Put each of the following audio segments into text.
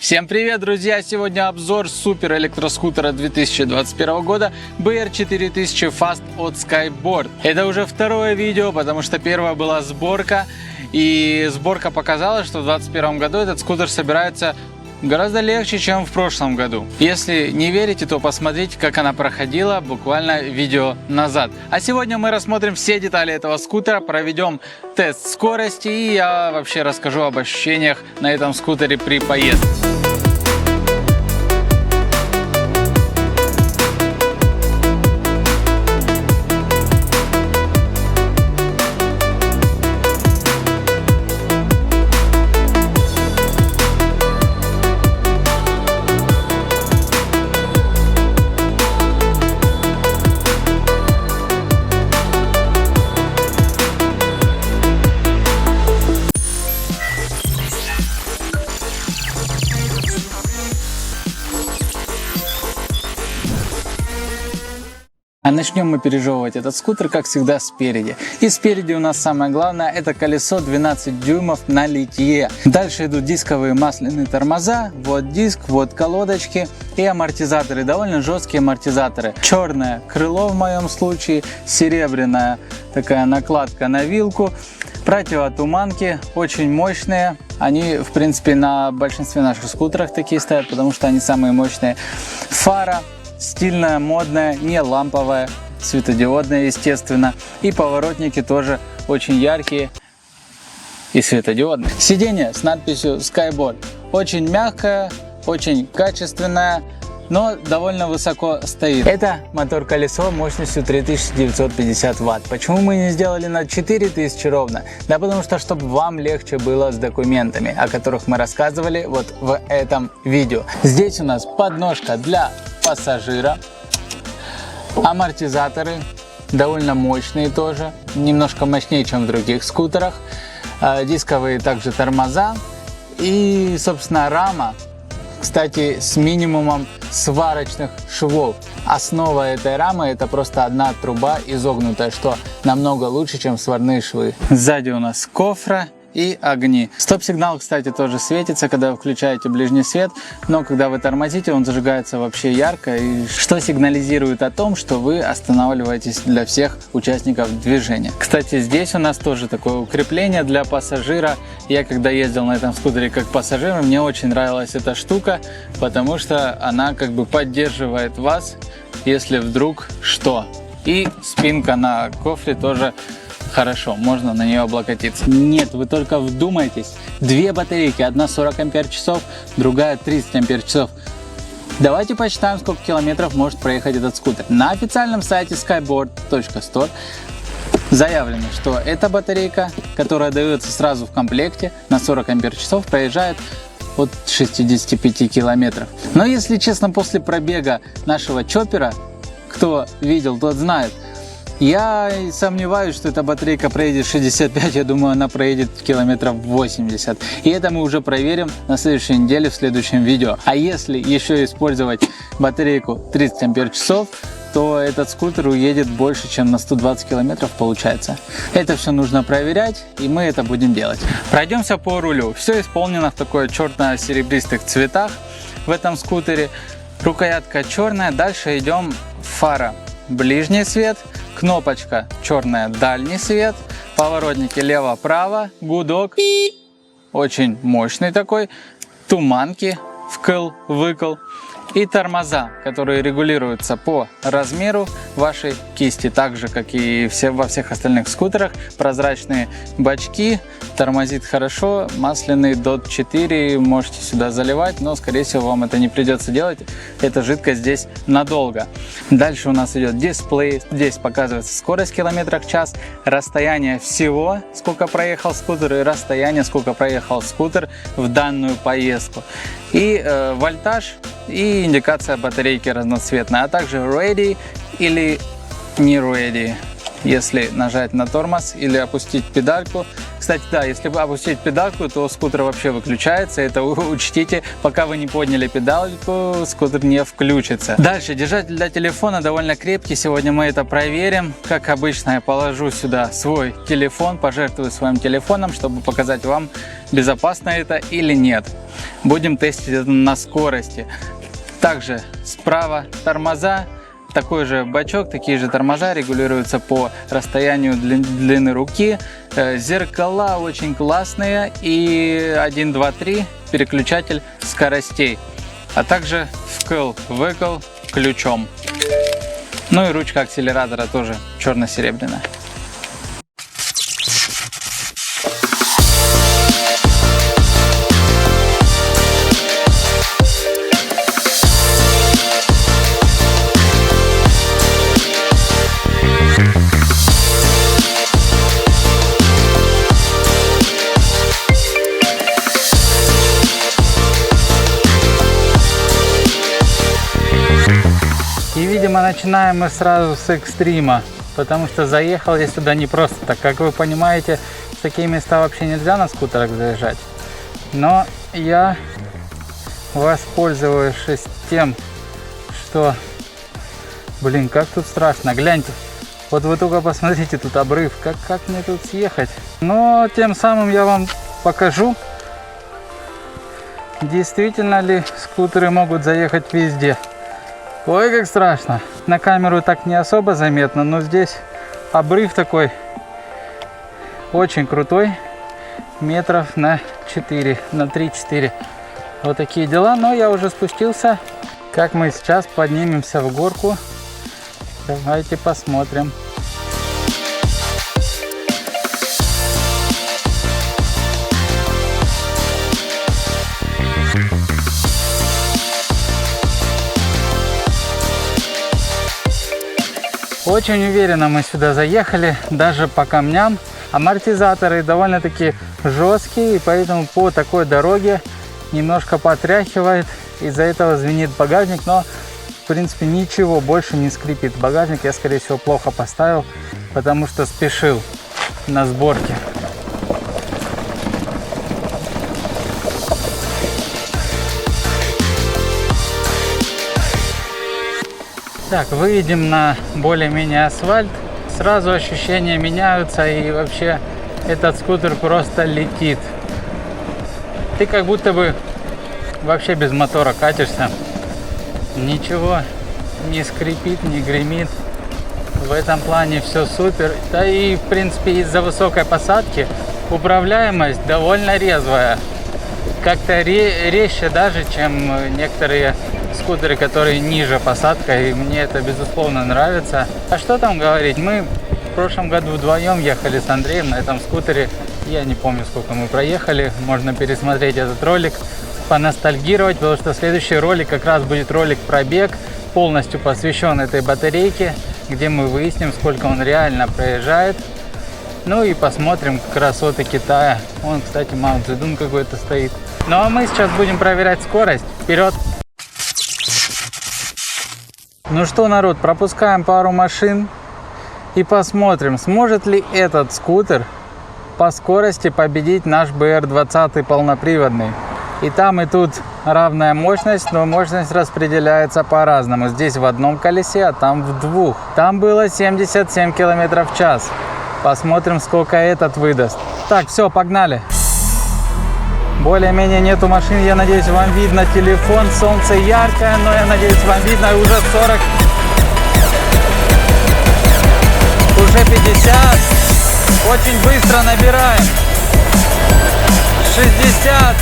Всем привет, друзья! Сегодня обзор супер электроскутера 2021 года BR4000 Fast от Skyboard. Это уже второе видео, потому что первое была сборка. И сборка показала, что в 2021 году этот скутер собирается гораздо легче, чем в прошлом году. Если не верите, то посмотрите, как она проходила буквально видео назад. А сегодня мы рассмотрим все детали этого скутера, проведем тест скорости и я вообще расскажу об ощущениях на этом скутере при поездке. А начнем мы пережевывать этот скутер, как всегда, спереди. И спереди у нас самое главное — это колесо 12 дюймов на литье. Дальше идут дисковые масляные тормоза, вот диск, вот колодочки и амортизаторы, довольно жесткие амортизаторы. Черное крыло в моем случае, серебряная такая накладка на вилку. Противотуманки очень мощные. Они, в принципе, на большинстве наших скутерах такие стоят, потому что они самые мощные. Фара стильная, модная, не ламповая, светодиодная, естественно. И поворотники тоже очень яркие и светодиодные. Сиденье с надписью Skyboard. Очень мягкое, очень качественное, но довольно высоко стоит. Это мотор-колесо мощностью 3950 Вт. Почему мы не сделали на 4000 ровно? Да потому что, чтобы вам легче было с документами, о которых мы рассказывали вот в этом видео. Здесь у нас подножка для пассажира, амортизаторы довольно мощные тоже, немножко мощнее, чем в других скутерах, дисковые также тормоза и, собственно, рама, кстати, с минимумом сварочных швов. Основа этой рамы — это просто одна труба изогнутая, что намного лучше, чем сварные швы. Сзади у нас кофра и огни. Стоп-сигнал, кстати, тоже светится, когда вы включаете ближний свет, но когда вы тормозите, он зажигается вообще ярко, и что сигнализирует о том, что вы останавливаетесь для всех участников движения. Кстати, здесь у нас тоже такое укрепление для пассажира. Я когда ездил на этом скутере как пассажир, мне очень нравилась эта штука, потому что она как бы поддерживает вас, если вдруг что. И спинка на кофре тоже хорошо, можно на нее облокотиться. Нет, вы только вдумайтесь. Две батарейки, одна 40 ампер-часов, другая 30 ампер-часов. Давайте посчитаем, сколько километров может проехать этот скутер. На официальном сайте skyboard.store заявлено, что эта батарейка, которая дается сразу в комплекте на 40 ампер-часов, проезжает от 65 километров. Но если честно, после пробега нашего чоппера, кто видел, тот знает, я сомневаюсь, что эта батарейка проедет 65, я думаю, она проедет километров 80. И это мы уже проверим на следующей неделе в следующем видео. А если еще использовать батарейку 30 ампер-часов, то этот скутер уедет больше, чем на 120 километров получается. Это все нужно проверять, и мы это будем делать. Пройдемся по рулю. Все исполнено в такой черно-серебристых цветах в этом скутере. Рукоятка черная. Дальше идем фара. Ближний свет. Кнопочка черная, дальний свет, поворотники лево-право, гудок, очень мощный такой, туманки, вкл-выкл и тормоза, которые регулируются по размеру вашей кисти, так же, как и во всех остальных скутерах. Прозрачные бачки, тормозит хорошо, масляный DOT 4 можете сюда заливать, но, скорее всего, вам это не придется делать, эта жидкость здесь надолго. Дальше у нас идет дисплей, здесь показывается скорость в километрах в час, расстояние всего, сколько проехал скутер, и расстояние, сколько проехал скутер в данную поездку. И вольтаж, и индикация батарейки разноцветная, а также ready или не ready. если нажать на тормоз или опустить педальку. Кстати, да, если опустить педальку, то скутер вообще выключается. Это учтите, пока вы не подняли педальку, скутер не включится. Дальше, держатель для телефона довольно крепкий. Сегодня мы это проверим. Как обычно, я положу сюда свой телефон, пожертвую своим телефоном, чтобы показать вам, безопасно это или нет. Будем тестить это на скорости. Также справа тормоза. Такой же бачок, такие же тормоза регулируются по расстоянию длины руки. Зеркала очень классные и 1, 2, 3 переключатель скоростей. А также вкл-выкл ключом. Ну и ручка акселератора тоже черно-серебряная. И, видимо, начинаем мы сразу с экстрима, потому что заехал я сюда не просто так. Как вы понимаете, в такие места вообще нельзя на скутерах заезжать. Но я, воспользовавшись тем, что, блин, как тут страшно, гляньте. Вот вы только посмотрите, тут обрыв, как мне тут съехать. Но тем самым я вам покажу, действительно ли скутеры могут заехать везде. Ой, как страшно. На камеру так не особо заметно, но здесь обрыв такой очень крутой. Метров на 4, на 3-4. Вот такие дела. Но я уже спустился. Как мы сейчас поднимемся в горку? Давайте посмотрим. Очень уверенно мы сюда заехали, даже по камням. Амортизаторы довольно-таки жесткие, и поэтому по такой дороге немножко потряхивает. Из-за этого звенит багажник, но в принципе ничего, больше не скрипит багажник. Я, скорее всего, плохо поставил, потому что спешил на сборке. Так, выйдем на более-менее асфальт. Сразу ощущения меняются, и вообще этот скутер просто летит. Ты как будто бы вообще без мотора катишься. Ничего не скрипит, не гремит. В этом плане все супер. Да и в принципе из-за высокой посадки управляемость довольно резвая. Как-то резче даже, чем некоторые скутеры, которые ниже посадкой, и мне это безусловно нравится. А что там говорить, мы в прошлом году вдвоем ехали с Андреем на этом скутере. Я не помню, сколько мы проехали, можно пересмотреть этот ролик, поностальгировать, потому что следующий ролик как раз будет ролик пробег, полностью посвящен этой батарейке, где мы выясним, сколько он реально проезжает. Ну и посмотрим красоты Китая. Вон, кстати, Мао Цзэдун какой-то стоит. Ну а мы сейчас будем проверять скорость. Вперед! Ну что, народ, пропускаем пару машин и посмотрим, сможет ли этот скутер по скорости победить наш BR20 полноприводный. И там, и тут равная мощность, но мощность распределяется по-разному. Здесь в одном колесе, а там в двух. Там было 77 км в час. Посмотрим, сколько этот выдаст. Так, все, погнали. Более-менее нету машин, я надеюсь, вам видно телефон, солнце яркое, но я надеюсь, вам видно уже 40, уже 50, очень быстро набираем, 60,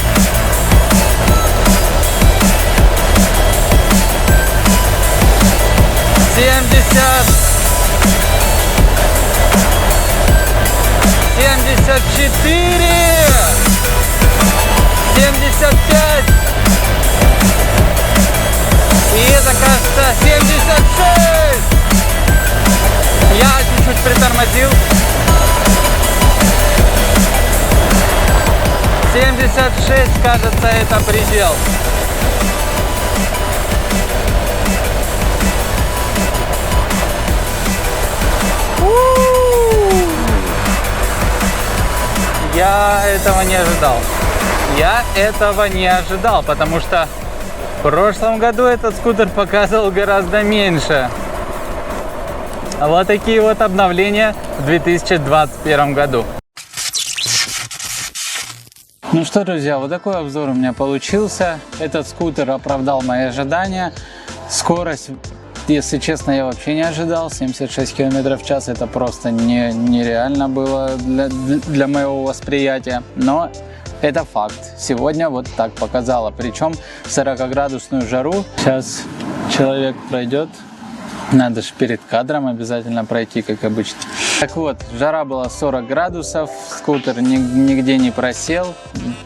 70, 74, 75, и это, кажется, 76. Я чуть-чуть притормозил. 76, кажется, это предел. Я этого не ожидал. Я этого не ожидал, потому что в прошлом году этот скутер показывал гораздо меньше. Вот такие вот обновления в 2021 году. Ну что, друзья, вот такой обзор у меня получился. Этот скутер оправдал мои ожидания. Скорость, если честно, я вообще не ожидал. 76 км в час, это просто нереально было для моего восприятия. Но это факт. Сегодня вот так показало. Причем в 40-градусную жару. Сейчас человек пройдет. Надо же перед кадром обязательно пройти, как обычно. Так вот, жара была 40 градусов, скутер нигде не просел,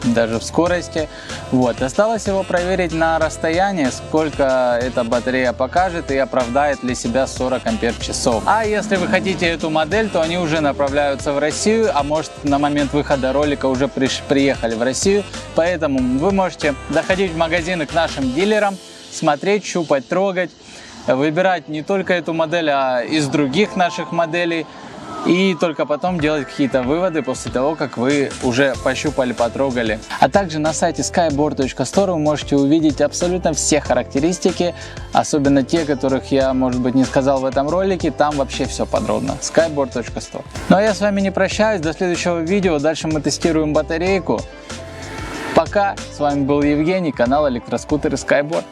даже в скорости. Вот, осталось его проверить на расстоянии, сколько эта батарея покажет и оправдает ли себя 40 ампер-часов. А если вы хотите эту модель, то они уже направляются в Россию, а может на момент выхода ролика уже приехали в Россию. Поэтому вы можете заходить в магазины к нашим дилерам, смотреть, щупать, трогать. Выбирать не только эту модель, а из других наших моделей. И только потом делать какие-то выводы после того, как вы уже пощупали, потрогали. А также на сайте skyboard.store вы можете увидеть абсолютно все характеристики, особенно те, которых я, может быть, не сказал в этом ролике. Там вообще все подробно. skyboard.store. Ну а я с вами не прощаюсь. До следующего видео. Дальше мы тестируем батарейку. Пока. С вами был Евгений, канал Электроскутеры Skyboard.